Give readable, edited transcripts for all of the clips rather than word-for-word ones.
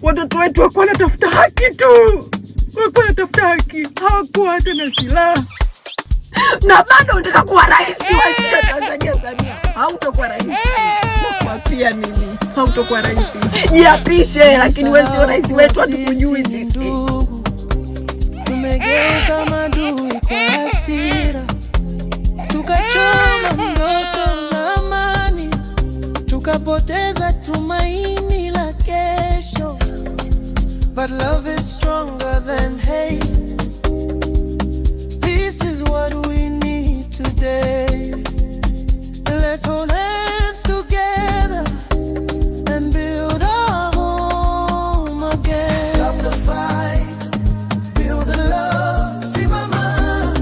Watoto wetu wako wanatafuta haki tu, wako wanatafuta haki, hawakuwa hata na silaha. Na bado unataka kuwa rais wa Tanzania, Samia? Hautakuwa rais. Nakwambia mimi, hautakuwa rais. Jiapishe, lakini wewe sio rais wetu, hatukujui sisi. Tumegeuka maadui kwa hasira, tukachoma ndoto za amani, tukapoteza tumaini la kesho. But love is stronger than hate. Peace is what we need today. Let's hold hands together and build our home again. Stop the fight, build the love. Simama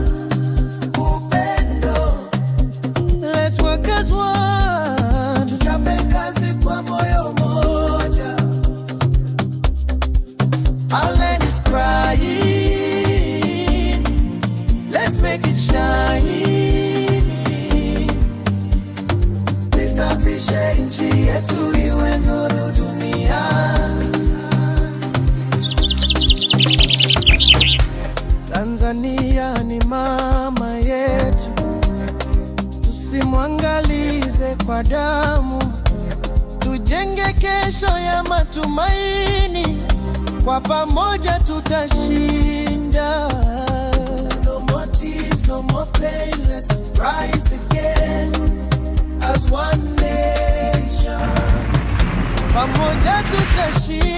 upendo. Let's work as one. Tuchape kazi kwa moyo moja. Our land is crying. Let's make it shine. Nisafishe nchi yetu iwe nuru duniani. Tanzania ni mama yetu, tusimwangalize kwa damu, tujenge kesho ya matumaini, kwa pamoja tutashinda. No more tears, no more pain, let's rise again as one nation. Pamoja tutashinda.